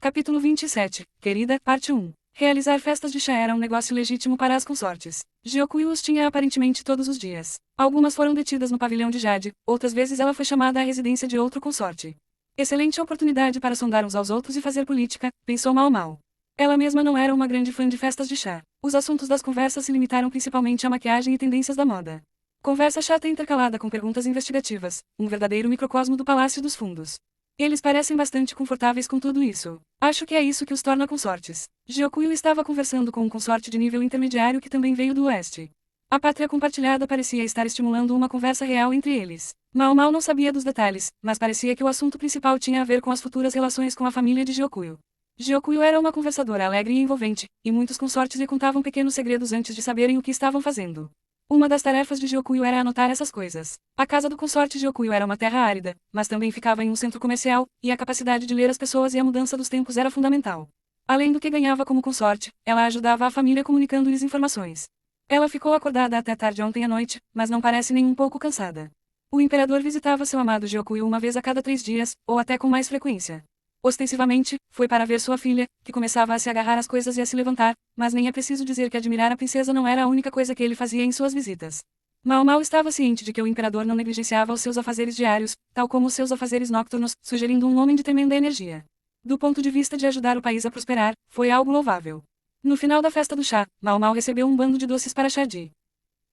Capítulo 27, Querida, Parte 1. Realizar festas de chá era um negócio legítimo para as consortes. Gyokui os tinha aparentemente todos os dias. Algumas foram detidas no pavilhão de Jade, outras vezes ela foi chamada à residência de outro consorte. Excelente oportunidade para sondar uns aos outros e fazer política, pensou Mao Mao. Ela mesma não era uma grande fã de festas de chá. Os assuntos das conversas se limitaram principalmente à maquiagem e tendências da moda. Conversa chata intercalada com perguntas investigativas, um verdadeiro microcosmo do Palácio dos Fundos. Eles parecem bastante confortáveis com tudo isso. Acho que é isso que os torna consortes. Gyokui estava conversando com um consorte de nível intermediário que também veio do oeste. A pátria compartilhada parecia estar estimulando uma conversa real entre eles. Mao Mao não sabia dos detalhes, mas parecia que o assunto principal tinha a ver com as futuras relações com a família de Gyokui. Gyokui era uma conversadora alegre e envolvente, e muitos consortes lhe contavam pequenos segredos antes de saberem o que estavam fazendo. Uma das tarefas de Gyokui era anotar essas coisas. A casa do consorte Gyokui era uma terra árida, mas também ficava em um centro comercial, e a capacidade de ler as pessoas e a mudança dos tempos era fundamental. Além do que ganhava como consorte, ela ajudava a família comunicando-lhes informações. Ela ficou acordada até tarde ontem à noite, mas não parece nem um pouco cansada. O imperador visitava seu amado Gyokui uma vez a cada 3 dias, ou até com mais frequência. Ostensivamente, foi para ver sua filha, que começava a se agarrar às coisas e a se levantar, mas nem é preciso dizer que admirar a princesa não era a única coisa que ele fazia em suas visitas. Mao Mao estava ciente de que o imperador não negligenciava os seus afazeres diários, tal como os seus afazeres nocturnos, sugerindo um homem de tremenda energia. Do ponto de vista de ajudar o país a prosperar, foi algo louvável. No final da festa do chá, Mao Mao recebeu um bando de doces para Shadi.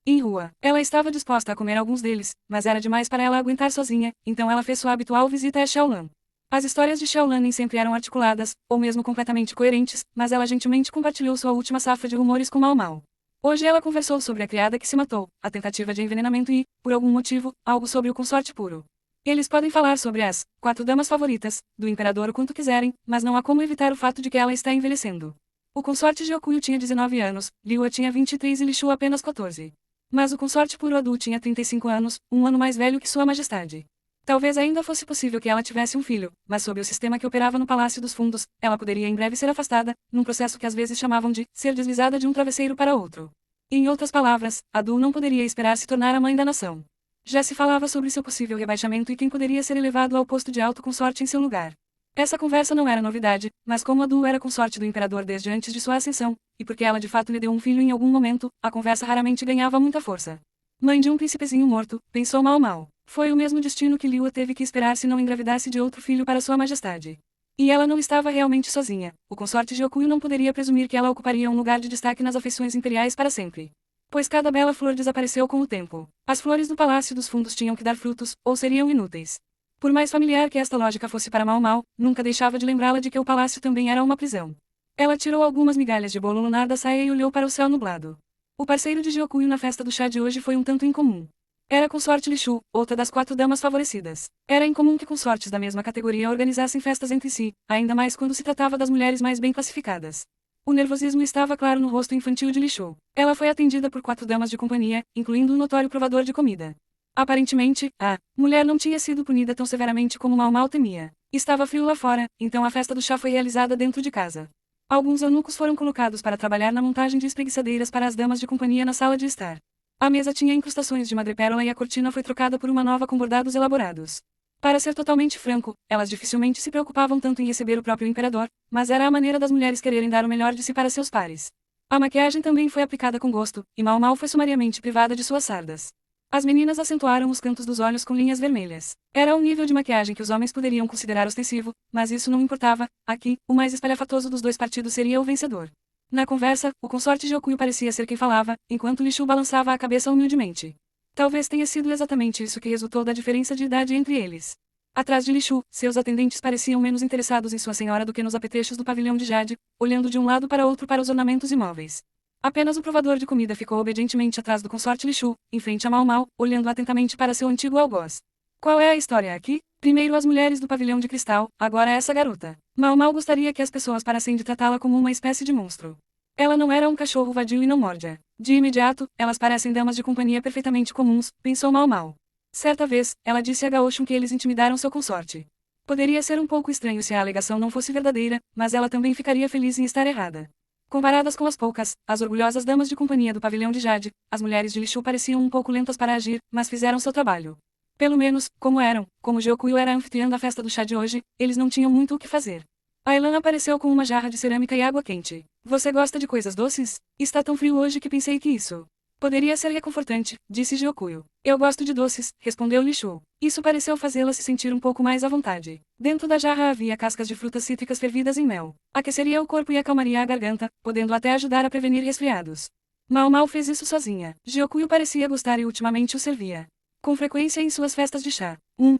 Em rua, ela estava disposta a comer alguns deles, mas era demais para ela aguentar sozinha, então ela fez sua habitual visita a Xiaolan. As histórias de Xiaolan nem sempre eram articuladas, ou mesmo completamente coerentes, mas ela gentilmente compartilhou sua última safra de rumores com Mao Mao. Hoje ela conversou sobre a criada que se matou, a tentativa de envenenamento e, por algum motivo, algo sobre o consorte puro. Eles podem falar sobre as 4 damas favoritas do imperador o quanto quiserem, mas não há como evitar o fato de que ela está envelhecendo. O consorte Gyokui tinha 19 anos, Liua tinha 23 e Lishu apenas 14. Mas o consorte puro Adu tinha 35 anos, um ano mais velho que sua majestade. Talvez ainda fosse possível que ela tivesse um filho, mas sob o sistema que operava no Palácio dos Fundos, ela poderia em breve ser afastada, num processo que às vezes chamavam de ser deslizada de um travesseiro para outro. Em outras palavras, Adu não poderia esperar se tornar a mãe da nação. Já se falava sobre seu possível rebaixamento e quem poderia ser elevado ao posto de alto consorte em seu lugar. Essa conversa não era novidade, mas como Adu era consorte do imperador desde antes de sua ascensão, e porque ela de fato lhe deu um filho em algum momento, a conversa raramente ganhava muita força. Mãe de um príncipezinho morto, pensou Mao Mao. Foi o mesmo destino que Liua teve que esperar se não engravidasse de outro filho para sua majestade. E ela não estava realmente sozinha. O consorte Gyokui não poderia presumir que ela ocuparia um lugar de destaque nas afeições imperiais para sempre. Pois cada bela flor desapareceu com o tempo. As flores do Palácio dos Fundos tinham que dar frutos, ou seriam inúteis. Por mais familiar que esta lógica fosse para Mao Mao, nunca deixava de lembrá-la de que o palácio também era uma prisão. Ela tirou algumas migalhas de bolo lunar da saia e olhou para o céu nublado. O parceiro de Gyokui na festa do chá de hoje foi um tanto incomum. Era consorte Lishu, outra das 4 damas favorecidas. Era incomum que consortes da mesma categoria organizassem festas entre si, ainda mais quando se tratava das mulheres mais bem classificadas. O nervosismo estava claro no rosto infantil de Lishu. Ela foi atendida por 4 damas de companhia, incluindo um notório provador de comida. Aparentemente, a mulher não tinha sido punida tão severamente como Mao Mao temia. Estava frio lá fora, então a festa do chá foi realizada dentro de casa. Alguns eunucos foram colocados para trabalhar na montagem de espreguiçadeiras para as damas de companhia na sala de estar. A mesa tinha incrustações de madrepérola e a cortina foi trocada por uma nova com bordados elaborados. Para ser totalmente franco, elas dificilmente se preocupavam tanto em receber o próprio imperador, mas era a maneira das mulheres quererem dar o melhor de si para seus pares. A maquiagem também foi aplicada com gosto, e Mao Mao foi sumariamente privada de suas sardas. As meninas acentuaram os cantos dos olhos com linhas vermelhas. Era um nível de maquiagem que os homens poderiam considerar ostensivo, mas isso não importava. Aqui, o mais espalhafatoso dos dois partidos seria o vencedor. Na conversa, o consorte Gyokui parecia ser quem falava, enquanto Lishu balançava a cabeça humildemente. Talvez tenha sido exatamente isso que resultou da diferença de idade entre eles. Atrás de Lishu, seus atendentes pareciam menos interessados em sua senhora do que nos apetrechos do pavilhão de Jade, olhando de um lado para outro para os ornamentos e móveis. Apenas o provador de comida ficou obedientemente atrás do consorte Lishu, em frente a Mao Mao, olhando atentamente para seu antigo algoz. Qual é a história aqui? Primeiro as mulheres do pavilhão de cristal, agora essa garota. Mao Mao gostaria que as pessoas parassem de tratá-la como uma espécie de monstro. Ela não era um cachorro vadio e não morde. De imediato, elas parecem damas de companhia perfeitamente comuns, pensou Mao Mao. Certa vez, ela disse a Gaoshun que eles intimidaram seu consorte. Poderia ser um pouco estranho se a alegação não fosse verdadeira, mas ela também ficaria feliz em estar errada. Comparadas com as poucas, as orgulhosas damas de companhia do pavilhão de Jade, as mulheres de Lishu pareciam um pouco lentas para agir, mas fizeram seu trabalho. Pelo menos, como Gyokui era a anfitriã da festa do chá de hoje, eles não tinham muito o que fazer. Ailan apareceu com uma jarra de cerâmica e água quente. Você gosta de coisas doces? Está tão frio hoje que pensei que isso poderia ser reconfortante, disse Gyokuyo. Eu gosto de doces, respondeu Lishu. Isso pareceu fazê-la se sentir um pouco mais à vontade. Dentro da jarra havia cascas de frutas cítricas fervidas em mel. Aqueceria o corpo e acalmaria a garganta, podendo até ajudar a prevenir resfriados. Mal Mal fez isso sozinha. Gyokuyo parecia gostar e ultimamente o servia com frequência em suas festas de chá.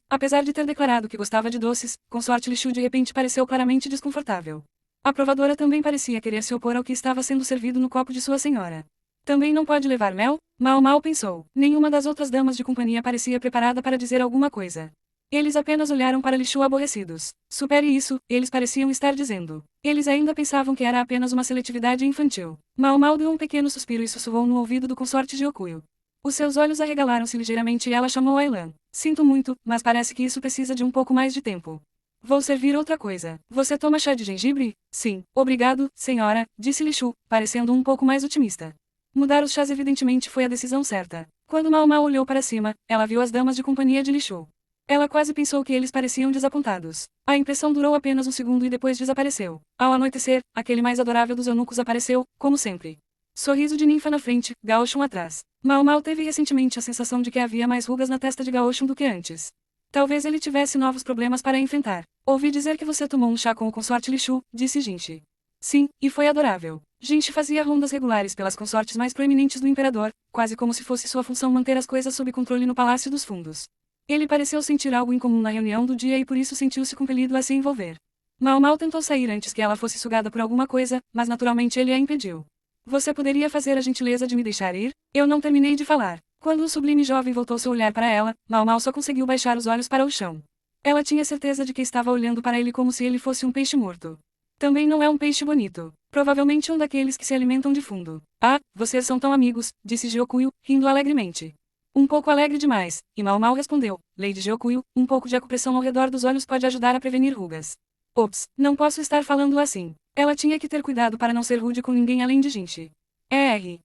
Apesar de ter declarado que gostava de doces, consorte Lishu de repente pareceu claramente desconfortável. A provadora também parecia querer se opor ao que estava sendo servido no copo de sua senhora. Também não pode levar mel? Mal Mal pensou. Nenhuma das outras damas de companhia parecia preparada para dizer alguma coisa. Eles apenas olharam para Lishu aborrecidos. Supere isso, eles pareciam estar dizendo. Eles ainda pensavam que era apenas uma seletividade infantil. Mal Mal deu um pequeno suspiro e sussurrou no ouvido do consorte Gyokuyo. Os seus olhos arregalaram-se ligeiramente e ela chamou Ailan. Sinto muito, mas parece que isso precisa de um pouco mais de tempo. Vou servir outra coisa. Você toma chá de gengibre? Sim. Obrigado, senhora, disse Lishu, parecendo um pouco mais otimista. Mudar os chás evidentemente foi a decisão certa. Quando Mal Mal olhou para cima, ela viu as damas de companhia de Lishu. Ela quase pensou que eles pareciam desapontados. A impressão durou apenas um segundo e depois desapareceu. Ao anoitecer, aquele mais adorável dos eunucos apareceu, como sempre. Sorriso de ninfa na frente, Gaoshun atrás. Mal Mal teve recentemente a sensação de que havia mais rugas na testa de Gaoshun do que antes. Talvez ele tivesse novos problemas para enfrentar. Ouvi dizer que você tomou um chá com o consorte Lishu, disse Jinchi. Sim, e foi adorável. Jinchi fazia rondas regulares pelas consortes mais proeminentes do imperador, quase como se fosse sua função manter as coisas sob controle no Palácio dos Fundos. Ele pareceu sentir algo incomum na reunião do dia e por isso sentiu-se compelido a se envolver. Mal Mal tentou sair antes que ela fosse sugada por alguma coisa, mas naturalmente ele a impediu. Você poderia fazer a gentileza de me deixar ir? Eu não terminei de falar. Quando o sublime jovem voltou seu olhar para ela, Mal Mal só conseguiu baixar os olhos para o chão. Ela tinha certeza de que estava olhando para ele como se ele fosse um peixe morto. Também não é um peixe bonito. Provavelmente um daqueles que se alimentam de fundo. Ah, vocês são tão amigos, disse Gyokuyo, rindo alegremente. Um pouco alegre demais, e Mal Mal respondeu. Lady Gyokuyo, um pouco de acupressão ao redor dos olhos pode ajudar a prevenir rugas. Ops, não posso estar falando assim. Ela tinha que ter cuidado para não ser rude com ninguém além de Jinchi.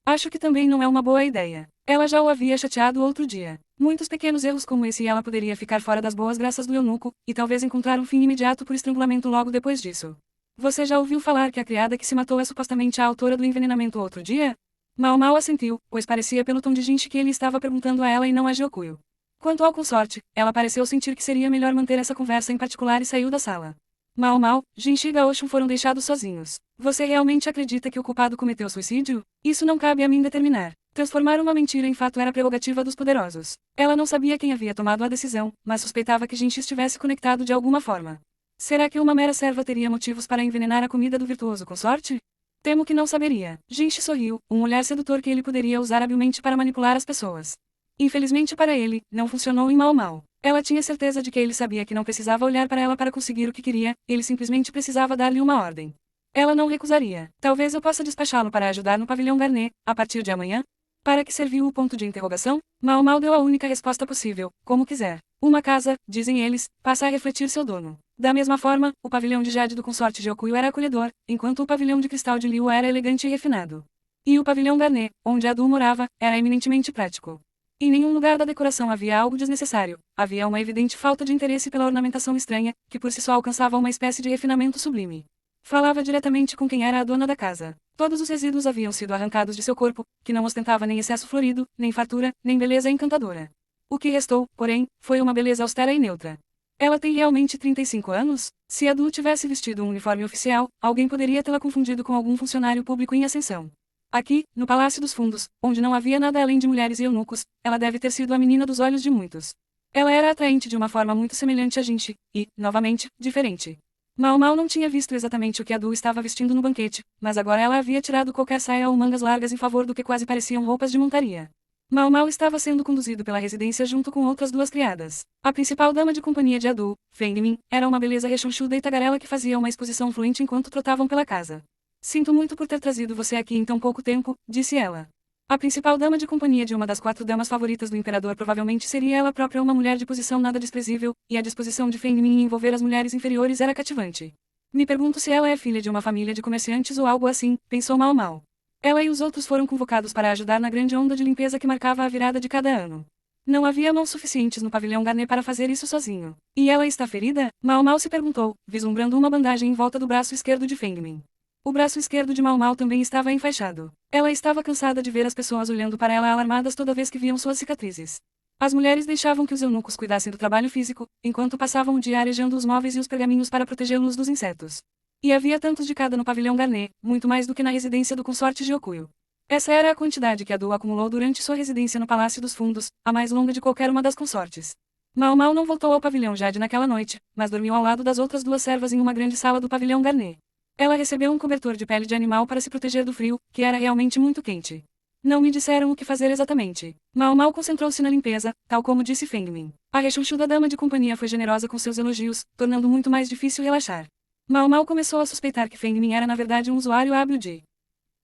Acho que também não é uma boa ideia. Ela já o havia chateado outro dia. Muitos pequenos erros como esse e ela poderia ficar fora das boas graças do eunuco, e talvez encontrar um fim imediato por estrangulamento logo depois disso. Você já ouviu falar que a criada que se matou é supostamente a autora do envenenamento outro dia? Mal Mal assentiu, pois parecia pelo tom de Jinchi que ele estava perguntando a ela e não a Gyokuyo. Quanto ao consorte, ela pareceu sentir que seria melhor manter essa conversa em particular e saiu da sala. Mal Mal, Jinchi e Gaoshun foram deixados sozinhos. Você realmente acredita que o culpado cometeu suicídio? Isso não cabe a mim determinar. Transformar uma mentira em fato era prerrogativa dos poderosos. Ela não sabia quem havia tomado a decisão, mas suspeitava que Jinchi estivesse conectado de alguma forma. Será que uma mera serva teria motivos para envenenar a comida do virtuoso consorte? Temo que não saberia. Jinchi sorriu, um olhar sedutor que ele poderia usar habilmente para manipular as pessoas. Infelizmente para ele, não funcionou em Mal Mal. Ela tinha certeza de que ele sabia que não precisava olhar para ela para conseguir o que queria, ele simplesmente precisava dar-lhe uma ordem. Ela não recusaria. Talvez eu possa despachá-lo para ajudar no pavilhão Garnet, a partir de amanhã? Para que serviu o ponto de interrogação? Mal Mal deu a única resposta possível, como quiser. Uma casa, dizem eles, passa a refletir seu dono. Da mesma forma, o pavilhão de jade do consorte Gyokuyo era acolhedor, enquanto o pavilhão de cristal de Liu era elegante e refinado. E o pavilhão Garnet, onde Adu morava, era eminentemente prático. Em nenhum lugar da decoração havia algo desnecessário, havia uma evidente falta de interesse pela ornamentação estranha, que por si só alcançava uma espécie de refinamento sublime. Falava diretamente com quem era a dona da casa. Todos os resíduos haviam sido arrancados de seu corpo, que não ostentava nem excesso florido, nem fartura, nem beleza encantadora. O que restou, porém, foi uma beleza austera e neutra. Ela tem realmente 35 anos? Se Adu tivesse vestido um uniforme oficial, alguém poderia tê-la confundido com algum funcionário público em ascensão. Aqui, no Palácio dos Fundos, onde não havia nada além de mulheres e eunucos, ela deve ter sido a menina dos olhos de muitos. Ela era atraente de uma forma muito semelhante a Jinchi, e, novamente, diferente. Mal Mal não tinha visto exatamente o que Adu estava vestindo no banquete, mas agora ela havia tirado qualquer saia ou mangas largas em favor do que quase pareciam roupas de montaria. Mal Mal estava sendo conduzido pela residência junto com outras duas criadas. A principal dama de companhia de Adu, Feng Min, era uma beleza rechonchuda e tagarela que fazia uma exposição fluente enquanto trotavam pela casa. Sinto muito por ter trazido você aqui em tão pouco tempo, disse ela. A principal dama de companhia de uma das 4 damas favoritas do imperador provavelmente seria ela própria, uma mulher de posição nada desprezível, e a disposição de Feng Min em envolver as mulheres inferiores era cativante. Me pergunto se ela é filha de uma família de comerciantes ou algo assim, pensou Mal Mal. Ela e os outros foram convocados para ajudar na grande onda de limpeza que marcava a virada de cada ano. Não havia mãos suficientes no pavilhão Garnet para fazer isso sozinho. E ela está ferida? Mal Mal se perguntou, vislumbrando uma bandagem em volta do braço esquerdo de Feng Min. O braço esquerdo de Mal Mal também estava enfaixado. Ela estava cansada de ver as pessoas olhando para ela alarmadas toda vez que viam suas cicatrizes. As mulheres deixavam que os eunucos cuidassem do trabalho físico, enquanto passavam o dia arejando os móveis e os pergaminhos para protegê-los dos insetos. E havia tantos de cada no pavilhão Garnet, muito mais do que na residência do consorte Gyokuyo. Essa era a quantidade que a Du acumulou durante sua residência no Palácio dos Fundos, a mais longa de qualquer uma das consortes. Mal Mal não voltou ao pavilhão Jade naquela noite, mas dormiu ao lado das outras duas servas em uma grande sala do pavilhão Garnet. Ela recebeu um cobertor de pele de animal para se proteger do frio, que era realmente muito quente. Não me disseram o que fazer exatamente. Mal Mal concentrou-se na limpeza, tal como disse Feng Min. A rechonchuda dama de companhia foi generosa com seus elogios, tornando muito mais difícil relaxar. Mal Mal começou a suspeitar que Feng Min era na verdade um usuário hábil de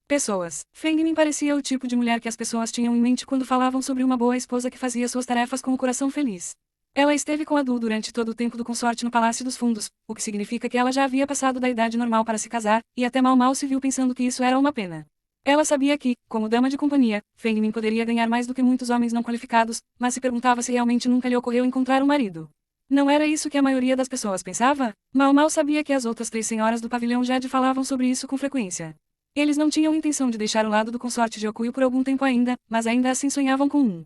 pessoas. Feng Min parecia o tipo de mulher que as pessoas tinham em mente quando falavam sobre uma boa esposa que fazia suas tarefas com o coração feliz. Ela esteve com a Du durante todo o tempo do consorte no Palácio dos Fundos, o que significa que ela já havia passado da idade normal para se casar, e até Mal Mal se viu pensando que isso era uma pena. Ela sabia que, como dama de companhia, Feng Min poderia ganhar mais do que muitos homens não qualificados, mas se perguntava se realmente nunca lhe ocorreu encontrar um marido. Não era isso que a maioria das pessoas pensava? Mal Mal sabia que as outras 3 senhoras do pavilhão Jade falavam sobre isso com frequência. Eles não tinham intenção de deixar o lado do consorte Gyokuyo por algum tempo ainda, mas ainda assim sonhavam com um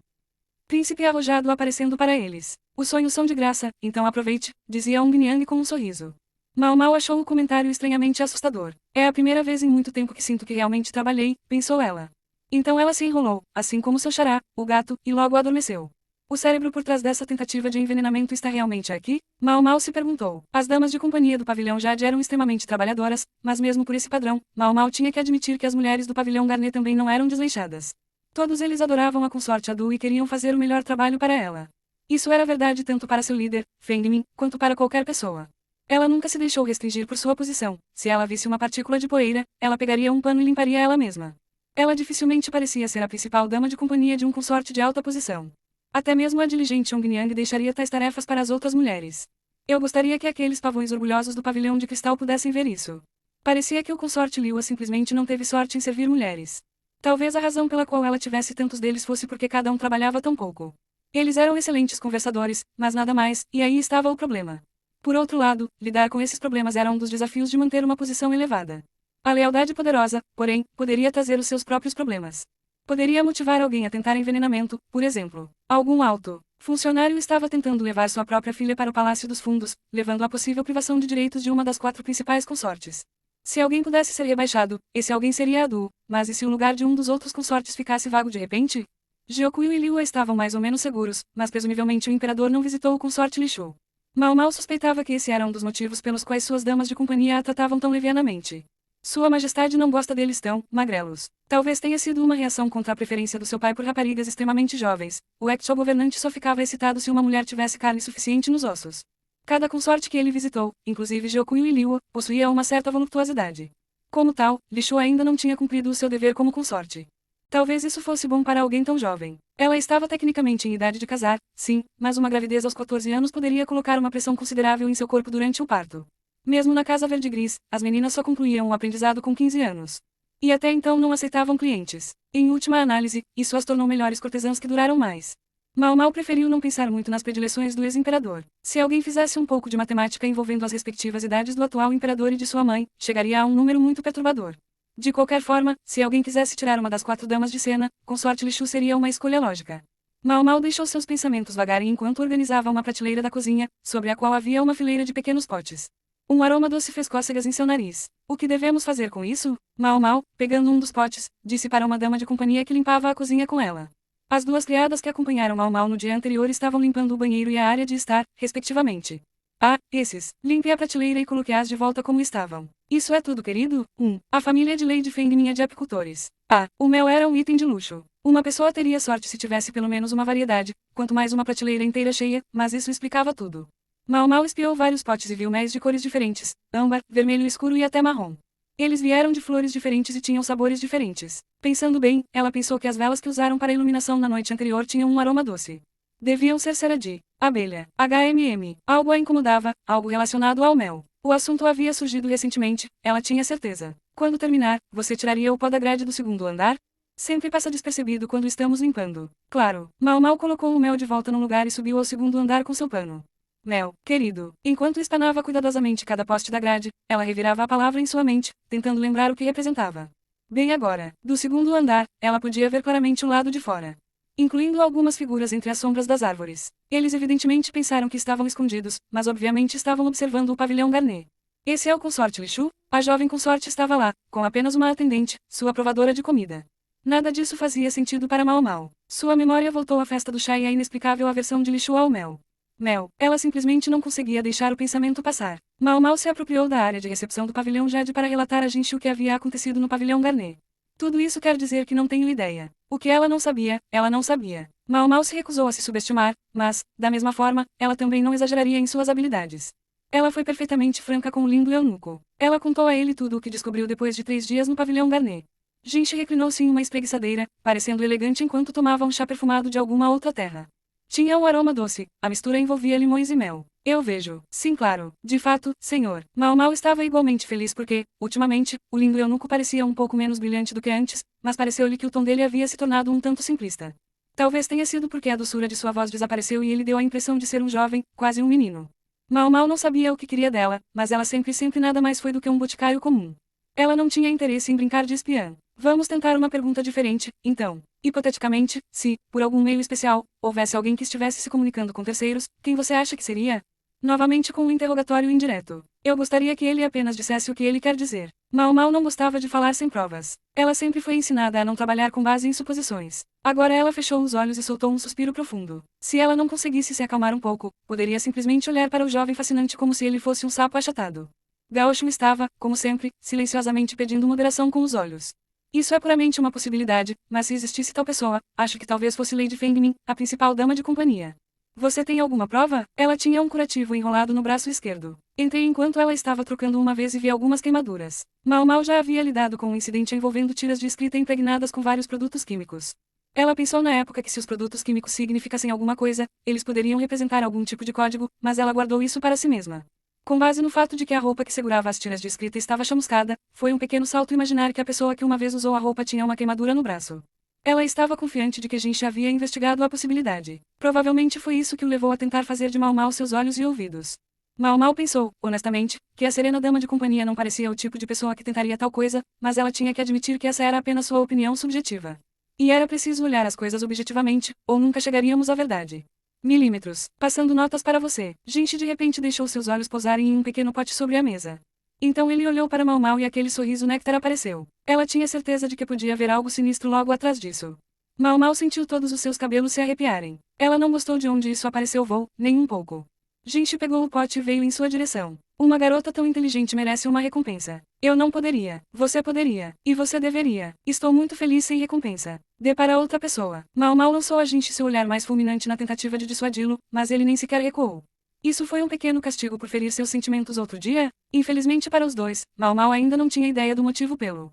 príncipe arrojado aparecendo para eles. Os sonhos são de graça, então aproveite, dizia Ong Niang com um sorriso. Mal Mal achou o comentário estranhamente assustador. É a primeira vez em muito tempo que sinto que realmente trabalhei, pensou ela. Então ela se enrolou, assim como seu xará, o gato, e logo adormeceu. O cérebro por trás dessa tentativa de envenenamento está realmente aqui? Mal Mal se perguntou. As damas de companhia do pavilhão Jade eram extremamente trabalhadoras, mas mesmo por esse padrão, Mal Mal tinha que admitir que as mulheres do pavilhão Garnet também não eram desleixadas. Todos eles adoravam a consorte Adu e queriam fazer o melhor trabalho para ela. Isso era verdade tanto para seu líder, Feng Min, quanto para qualquer pessoa. Ela nunca se deixou restringir por sua posição. Se ela visse uma partícula de poeira, ela pegaria um pano e limparia ela mesma. Ela dificilmente parecia ser a principal dama de companhia de um consorte de alta posição. Até mesmo a diligente Ong Niang deixaria tais tarefas para as outras mulheres. Eu gostaria que aqueles pavões orgulhosos do pavilhão de cristal pudessem ver isso. Parecia que o consorte Liua simplesmente não teve sorte em servir mulheres. Talvez a razão pela qual ela tivesse tantos deles fosse porque cada um trabalhava tão pouco. Eles eram excelentes conversadores, mas nada mais, e aí estava o problema. Por outro lado, lidar com esses problemas era um dos desafios de manter uma posição elevada. A lealdade poderosa, porém, poderia trazer os seus próprios problemas. Poderia motivar alguém a tentar envenenamento, por exemplo. Algum alto funcionário estava tentando levar sua própria filha para o Palácio dos Fundos, levando à possível privação de direitos de uma das 4 principais consortes. Se alguém pudesse ser rebaixado, esse alguém seria a Du, mas e se o lugar de um dos outros consortes ficasse vago de repente? Gyokuyo e Liua estavam mais ou menos seguros, mas presumivelmente o imperador não visitou o consorte Lishu. Mal Mal suspeitava que esse era um dos motivos pelos quais suas damas de companhia a tratavam tão levianamente. Sua Majestade não gosta deles tão magrelos. Talvez tenha sido uma reação contra a preferência do seu pai por raparigas extremamente jovens. O actual governante só ficava excitado se uma mulher tivesse carne suficiente nos ossos. Cada consorte que ele visitou, inclusive Gyokuyo e Liua, possuía uma certa voluptuosidade. Como tal, Lishu ainda não tinha cumprido o seu dever como consorte. Talvez isso fosse bom para alguém tão jovem. Ela estava tecnicamente em idade de casar, sim, mas uma gravidez aos 14 anos poderia colocar uma pressão considerável em seu corpo durante o parto. Mesmo na Casa Verde Gris, as meninas só concluíam o aprendizado com 15 anos. E até então não aceitavam clientes. Em última análise, isso as tornou melhores cortesãs que duraram mais. Mal Mal preferiu não pensar muito nas predileções do ex-imperador. Se alguém fizesse um pouco de matemática envolvendo as respectivas idades do atual imperador e de sua mãe, chegaria a um número muito perturbador. De qualquer forma, se alguém quisesse tirar uma das 4 damas de cena, consorte Lishu seria uma escolha lógica. Mal Mal deixou seus pensamentos vagarem enquanto organizava uma prateleira da cozinha, sobre a qual havia uma fileira de pequenos potes. Um aroma doce fez cócegas em seu nariz. O que devemos fazer com isso? Mal Mal, pegando um dos potes, disse para uma dama de companhia que limpava a cozinha com ela. As 2 criadas que acompanharam Mal Mal no dia anterior estavam limpando o banheiro e a área de estar, respectivamente. Ah, esses. Limpe a prateleira e coloque-as de volta como estavam. Isso é tudo, querido? A família de Lady Feng Min é de apicultores. Ah, o mel era um item de luxo. Uma pessoa teria sorte se tivesse pelo menos uma variedade, quanto mais uma prateleira inteira cheia, mas isso explicava tudo. Mal Mal espiou vários potes e viu méis de cores diferentes, âmbar, vermelho escuro e até marrom. Eles vieram de flores diferentes e tinham sabores diferentes. Pensando bem, ela pensou que as velas que usaram para a iluminação na noite anterior tinham um aroma doce. Deviam ser cera de abelha, HMM. Algo a incomodava, algo relacionado ao mel. O assunto havia surgido recentemente, ela tinha certeza. Quando terminar, você tiraria o pó da grade do 2º andar? Sempre passa despercebido quando estamos limpando. Claro, Mau Mau colocou o mel de volta no lugar e subiu ao segundo andar com seu pano. Mel, querido. Enquanto espanava cuidadosamente cada poste da grade, ela revirava a palavra em sua mente, tentando lembrar o que representava. Bem agora, do segundo andar, ela podia ver claramente o lado de fora, incluindo algumas figuras entre as sombras das árvores. Eles evidentemente pensaram que estavam escondidos, mas obviamente estavam observando o pavilhão Garnet. Esse é o consorte Lichu? A jovem consorte estava lá, com apenas uma atendente, sua provadora de comida. Nada disso fazia sentido para Mau Mau. Sua memória voltou à festa do chá e à inexplicável aversão de Lichu ao mel. Mel, ela simplesmente não conseguia deixar o pensamento passar. Mau Mau se apropriou da área de recepção do pavilhão Jade para relatar a Jinchi o que havia acontecido no pavilhão Garnet. Tudo isso quer dizer que não tenho ideia. O que ela não sabia, ela não sabia. Mau Mau se recusou a se subestimar, mas, da mesma forma, ela também não exageraria em suas habilidades. Ela foi perfeitamente franca com o lindo eunuco. Ela contou a ele tudo o que descobriu depois de 3 dias no pavilhão Garnet. Jinchi reclinou-se em uma espreguiçadeira, parecendo elegante enquanto tomava um chá perfumado de alguma outra terra. Tinha um aroma doce, a mistura envolvia limões e mel. Eu vejo. Sim, claro. De fato, senhor. Mau Mau estava igualmente feliz porque, ultimamente, o lindo eunuco parecia um pouco menos brilhante do que antes, mas pareceu-lhe que o tom dele havia se tornado um tanto simplista. Talvez tenha sido porque a doçura de sua voz desapareceu e ele deu a impressão de ser um jovem, quase um menino. Mau Mau não sabia o que queria dela, mas ela sempre nada mais foi do que um boticário comum. Ela não tinha interesse em brincar de espiã. Vamos tentar uma pergunta diferente, então. Hipoteticamente, se, por algum meio especial, houvesse alguém que estivesse se comunicando com terceiros, quem você acha que seria? Novamente com um interrogatório indireto. Eu gostaria que ele apenas dissesse o que ele quer dizer. Mau Mau não gostava de falar sem provas. Ela sempre foi ensinada a não trabalhar com base em suposições. Agora ela fechou os olhos e soltou um suspiro profundo. Se ela não conseguisse se acalmar um pouco, poderia simplesmente olhar para o jovem fascinante como se ele fosse um sapo achatado. Gaoshun estava, como sempre, silenciosamente pedindo moderação com os olhos. Isso é puramente uma possibilidade, mas se existisse tal pessoa, acho que talvez fosse Lady Fengmin, a principal dama de companhia. Você tem alguma prova? Ela tinha um curativo enrolado no braço esquerdo. Entrei enquanto ela estava trocando uma vez e vi algumas queimaduras. Mau Mau já havia lidado com um incidente envolvendo tiras de escrita impregnadas com vários produtos químicos. Ela pensou na época que se os produtos químicos significassem alguma coisa, eles poderiam representar algum tipo de código, mas ela guardou isso para si mesma. Com base no fato de que a roupa que segurava as tiras de escrita estava chamuscada, foi um pequeno salto imaginar que a pessoa que uma vez usou a roupa tinha uma queimadura no braço. Ela estava confiante de que Jinchi havia investigado a possibilidade. Provavelmente foi isso que o levou a tentar fazer de Mau Mau seus olhos e ouvidos. Mau Mau pensou, honestamente, que a serena dama de companhia não parecia o tipo de pessoa que tentaria tal coisa, mas ela tinha que admitir que essa era apenas sua opinião subjetiva. E era preciso olhar as coisas objetivamente, ou nunca chegaríamos à verdade. Milímetros. Passando notas para você. Jinchi de repente deixou seus olhos pousarem em um pequeno pote sobre a mesa. Então ele olhou para Mau Mau e aquele sorriso néctar apareceu. Ela tinha certeza de que podia ver algo sinistro logo atrás disso. Mau Mau sentiu todos os seus cabelos se arrepiarem. Ela não gostou de onde isso apareceu nem um pouco. Jinchi pegou o pote e veio em sua direção. Uma garota tão inteligente merece uma recompensa. Eu não poderia. Você poderia. E você deveria. Estou muito feliz sem recompensa. Dê para outra pessoa. Mau Mau lançou a Jinchi seu olhar mais fulminante na tentativa de dissuadi-lo, mas ele nem sequer recuou. Isso foi um pequeno castigo por ferir seus sentimentos outro dia? Infelizmente para os dois, Mau Mau ainda não tinha ideia do motivo pelo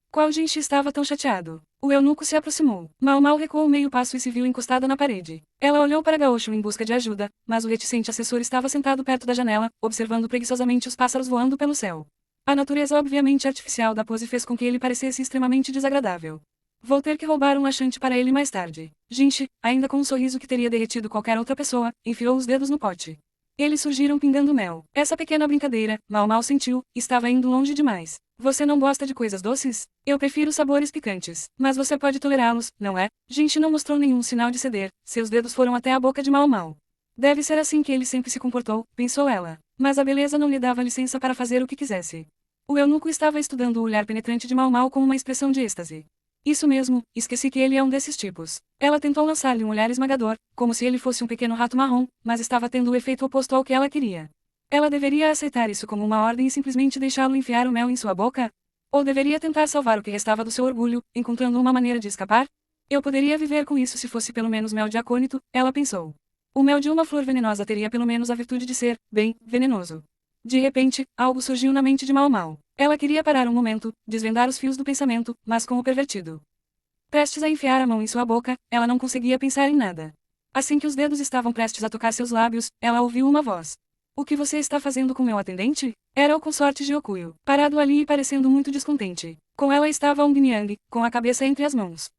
qual Jinchi estava tão chateado. O eunuco se aproximou. Mau Mau recuou meio passo e se viu encostada na parede. Ela olhou para Gaoshun em busca de ajuda, mas o reticente assessor estava sentado perto da janela, observando preguiçosamente os pássaros voando pelo céu. A natureza obviamente artificial da pose fez com que ele parecesse extremamente desagradável. Vou ter que roubar um laxante para ele mais tarde. Jinchi, ainda com um sorriso que teria derretido qualquer outra pessoa, enfiou os dedos no pote. Eles surgiram pingando mel. Essa pequena brincadeira, Mau Mau sentiu, estava indo longe demais. Você não gosta de coisas doces? Eu prefiro sabores picantes. Mas você pode tolerá-los, não é? Jinchi não mostrou nenhum sinal de ceder. Seus dedos foram até a boca de Mau Mau. Deve ser assim que ele sempre se comportou, pensou ela. Mas a beleza não lhe dava licença para fazer o que quisesse. O eunuco estava estudando o olhar penetrante de Mau Mau com uma expressão de êxtase. Isso mesmo, esqueci que ele é um desses tipos. Ela tentou lançar-lhe um olhar esmagador, como se ele fosse um pequeno rato marrom, mas estava tendo o efeito oposto ao que ela queria. Ela deveria aceitar isso como uma ordem e simplesmente deixá-lo enfiar o mel em sua boca? Ou deveria tentar salvar o que restava do seu orgulho, encontrando uma maneira de escapar? Eu poderia viver com isso se fosse pelo menos mel de acônito, ela pensou. O mel de uma flor venenosa teria pelo menos a virtude de ser, bem, venenoso. De repente, algo surgiu na mente de Mau Mau. Ela queria parar um momento, desvendar os fios do pensamento, mas com o pervertido prestes a enfiar a mão em sua boca, ela não conseguia pensar em nada. Assim que os dedos estavam prestes a tocar seus lábios, ela ouviu uma voz. O que você está fazendo com meu atendente? Era o consorte Gyokuyo, parado ali e parecendo muito descontente. Com ela estava Ong Niang, com a cabeça entre as mãos.